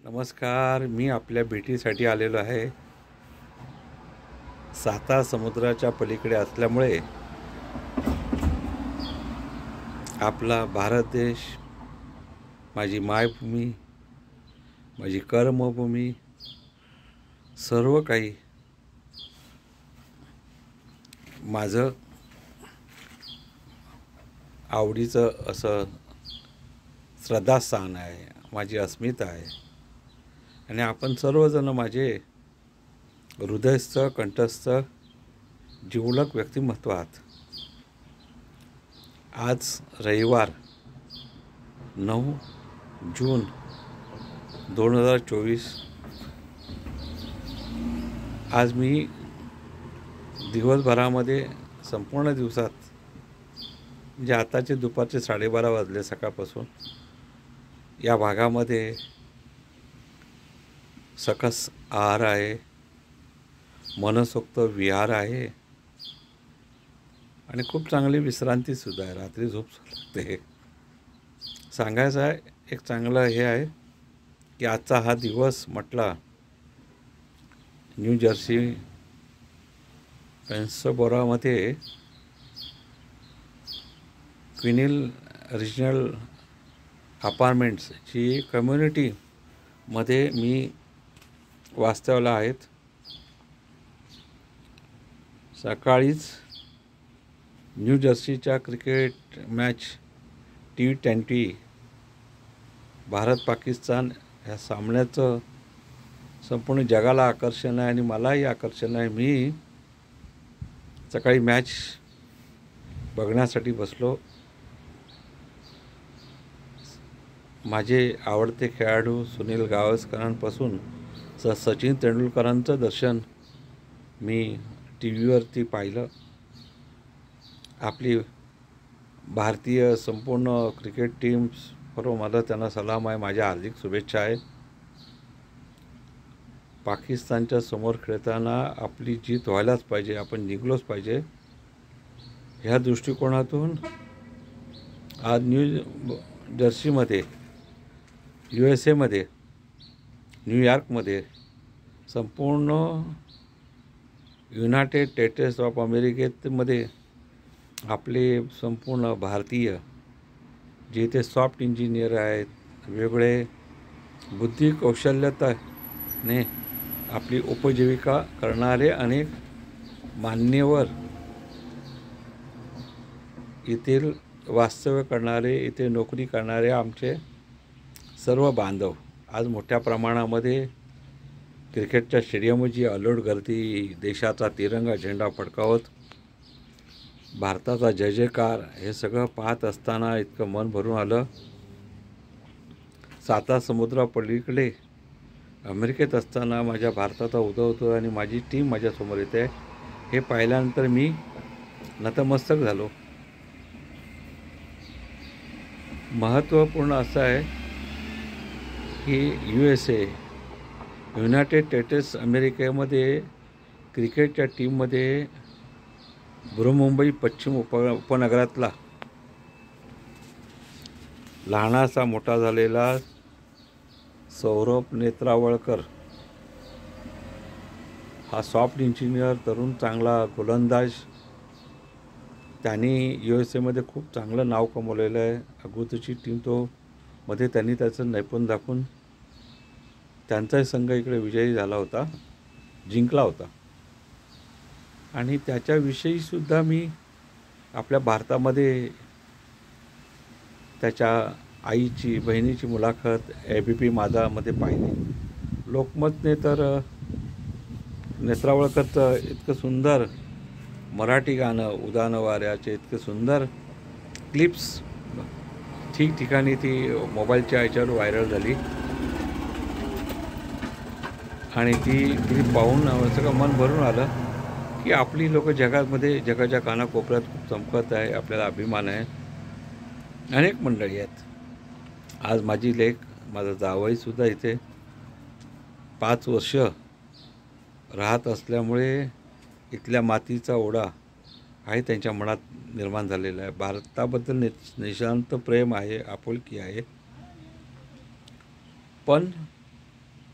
नमस्कार. मी आपल्या भेटीसाठी आलेलो आहे. साता समुद्राच्या पलीकडे असल्यामुळे आपला भारत देश, माझी मायभूमी, माझी कर्मभूमी, सर्व काही माझं आवडीचं असं श्रद्धास्थान आहे, माझी अस्मिता आहे. आणि आपण सर्वजण माझे हृदयस्थ, कंठस्थ, जिवलग व्यक्तिमत्व आहात. आज रविवार 9 जून 2024. आज मी दिवसभरामध्ये संपूर्ण दिवसात म्हणजे आताचे दुपारचे 12:30 वाजले सकाळपासून या भागामध्ये सकस आहार आहे, मनसोक्त विहार आहे आणि खूप चांगली विश्रांतीसुद्धा आहे. रात्री झोप लागते. सांगायचं आहे एक चांगलं हे आहे की आजचा हा दिवस म्हटला न्यू जर्सी पेन्सबोरोमध्ये क्विनिल रिजनल अपार्टमेंट्सची कम्युनिटीमध्ये मी वास्तव्याला आहेत. सकाळीच न्यू जर्सीच्या cricket match T20 Bharat Pakistan ह्या सामन्याचं संपूर्ण जगाला आकर्षण आहे आणि मलाही आकर्षण आहे. मी सकाळी मॅच बघण्यासाठी बसलो. माझे आवडते खेळाडू सुनील गावस्करांपासून सचिन तेंडुलकरांचं दर्शन मी TV वरती पाहिलं. आपली भारतीय संपूर्ण क्रिकेट टीम्स बरोबर मला त्यांना सलाम आहे, माझ्या हार्दिक शुभेच्छा आहे. पाकिस्तानच्या समोर खेळताना आपली जीत व्हायलाच पाहिजे, आपण जिंकलोच पाहिजे. ह्या दृष्टिकोनातून आज न्यू जर्सीमध्ये USA न्यूयॉर्कमध्ये संपूर्ण युनायटेड स्टेट्स ऑफ अमेरिकेमध्ये आपले संपूर्ण भारतीय जे इथे सॉफ्ट इंजिनियर आहेत, वेगळे बुद्धी कौशल्यताने आपली उपजीविका करणारे अनेक मान्यवर, येथील वास्तव्य करणारे, इथे नोकरी करणारे आमचे सर्व बांधव आज मोठ्या प्रमाणामध्ये क्रिकेटच्या स्टेडियमची अलोट गर्दी, देशाचा तिरंगा झेंडा फडकावत भारताचा जय जयकार हे सगळं पाहत असताना इतकं मन भरून आलं. साता समुद्रापलीकडे अमेरिकेत असताना माझ्या भारताचा उदय होतो आणि माझी टीम माझ्यासमोर येते हे पाहिल्यानंतर मी नतमस्तक झालो. महत्त्वपूर्ण असं आहे की USA युनायटेड स्टेट्स अमेरिकेमध्ये क्रिकेटच्या टीममध्ये बृहन्मुंबई पश्चिम उपनगरातला लहानासा मोठा झालेला सौरभ नेत्रावळकर हा सॉफ्ट इंजिनियर, तरुण चांगला गोलंदाज, त्यांनी USA खूप चांगलं नाव कमवलेलं आहे. अगोदरची टीम तो मध्ये त्यांनी त्याचं नैपुण्य दाखवून त्यांचाही संघ इकडे विजयी झाला होता, जिंकला होता. आणि त्याच्याविषयीसुद्धा मी आपल्या भारतामध्ये त्याच्या आईची, बहिणीची मुलाखत ABP माझामध्ये पाहिली. लोकमतने तर नेत्रावळकरचं इतकं सुंदर मराठी गाणं उदानं वाऱ्याचे इतके सुंदर क्लिप्स ठिकठिकाणी ती मोबाईलच्या याच्यावर व्हायरल झाली आणि ती क्लिप पाहून सगळं मन भरून आलं की आपली लोक जगामध्ये, जगाच्या कानाकोपऱ्यात खूप चमकत आहे. आपल्याला अभिमान आहे. अनेक मंडळी आहेत. आज माझी लेक, माझा जावईसुद्धा इथे 5 वर्ष राहत असल्यामुळे इथल्या मातीचा ओढा आहे त्यांच्या मनात निर्माण झालेला आहे. भारताबद्दल निशांत प्रेम आहे, आपुलकी आहे. पण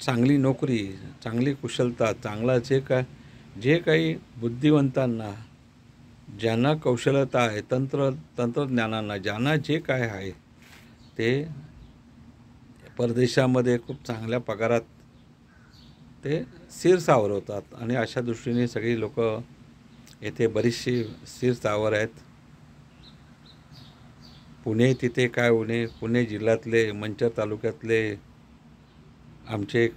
चांगली नोकरी, चांगली कुशलता, चांगला जे काही बुद्धिवंतांना, ज्यांना कौशल्यता आहे, तंत्रज्ञानांना, ज्यांना जे काय आहे ते परदेशामध्ये खूप चांगल्या पगारात ते स्थिर सावरवतात आणि अशा दृष्टीने सगळी लोक येथे बरीचशी स्थिर स्थावर आहेत. पुणे तिथे काय पुणे जिल्ह्यातले मंचर तालुक्यातले आमचे एक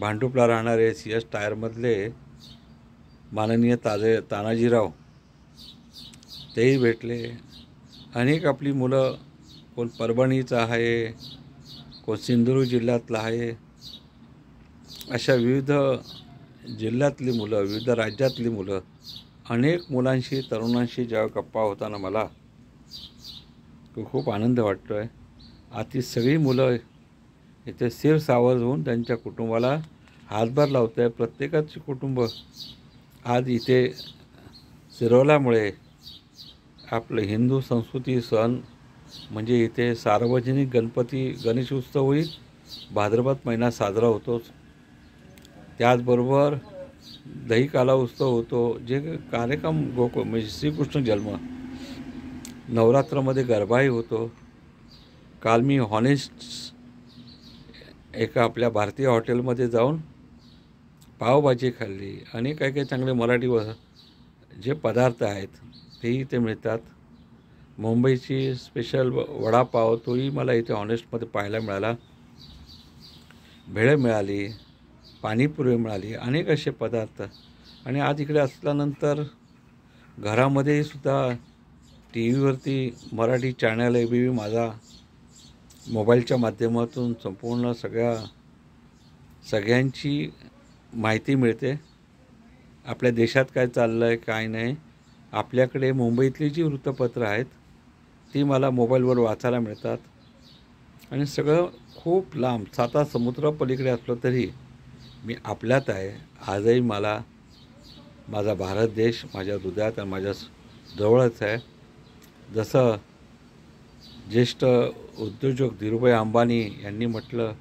भांडुपला राहणारे CS टायरमधले माननीय तानाजीराव तेही भेटले. अनेक आपली मुलं, कोण परभणीचं आहे, कोण सिंधुदुर्ग जिल्ह्यातलं आहे, अशा विविध जिल्ह्यातली मुलं, विविध राज्यातली मुलं, अनेक मुलांशी, तरुणांशी जेव्हा गप्पा होताना मला खूप आनंद वाटतो आहे. आती सगळी मुलं इथे स्थिर सावध होऊन त्यांच्या कुटुंबाला हातभार लावत आहे. प्रत्येकाचे कुटुंब आज इथे शिरवल्यामुळे आपलं हिंदू संस्कृती सण म्हणजे इथे सार्वजनिक गणेश उत्सव होईल. भाद्रपद महिना साजरा होतोच. त्याचबरोबर दहीकाला उत्सव होतो. जे कार्यक्रम म्हणजे श्रीकृष्ण जन्म, नवरात्रामध्ये गरबाही होतो. काल मी हॉनेस्ट एका आपल्या भारतीय हॉटेलमध्ये जाऊन पावभाजी खाल्ली आणि काही चांगले मराठी जे पदार्थ आहेत तेही इथे मिळतात. मुंबईची स्पेशल वडापाव तोही मला इथे हॉनेस्टमध्ये पाहायला मिळाला. भेळ मिळाली, पाणीपुरी मिळाली, अनेक असे पदार्थ. आणि आज इकडे असल्यानंतर घरामध्येही सुद्धा TV मराठी चॅनल ABP माझा मोबाईलच्या माध्यमातून संपूर्ण सगळ्यांची माहिती मिळते. आपल्या देशात काय चाललं आहे, काय नाही. आपल्याकडे मुंबईतली जी वृत्तपत्र आहेत ती मला मोबाईलवर वाचायला मिळतात. आणि सगळं खूप लांब 7 समुद्र पलीकडे असलं तरी मी आपल्यात आहे. आजही मला माझा भारत देश माझ्या हृदयात आणि माझ्या जवळच आहे. जसं ज्येष्ठ उद्योजक धीरूभाई अंबानी यांनी म्हटलं,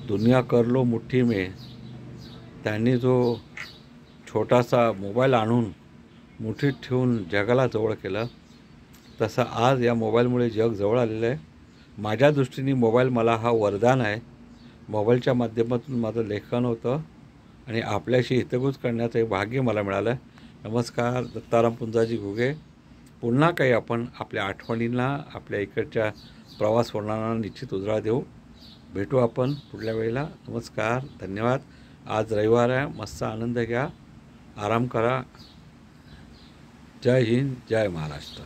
दुनिया कर लो मुठ्ठी में. त्यांनी जो छोटासा मोबाईल आणून मुठीत ठेवून जगाला जवळ केलं, तसं आज या मोबाईलमुळे जग जवळ आलेलं आहे. माझ्या दृष्टीने मोबाईल मला हा वरदान आहे. मोबाईलच्या माध्यमातून माझं लेखन होतं आणि आपल्याशी हितगुज करण्याचं एक भाग्य मला मिळालं. नमस्कार, दत्ताराम पुंजाजी घुगे. पुन्हा काही आपण आपल्या आठवणींना, आपल्या इकडच्या प्रवास वर्णनांना निश्चित उजाळा देऊ. भेटू आपण पुढल्या वेळेला. नमस्कार, धन्यवाद. आज रविवार आहे, मस्त आनंद घ्या, आराम करा. जय हिंद, जय महाराष्ट्र.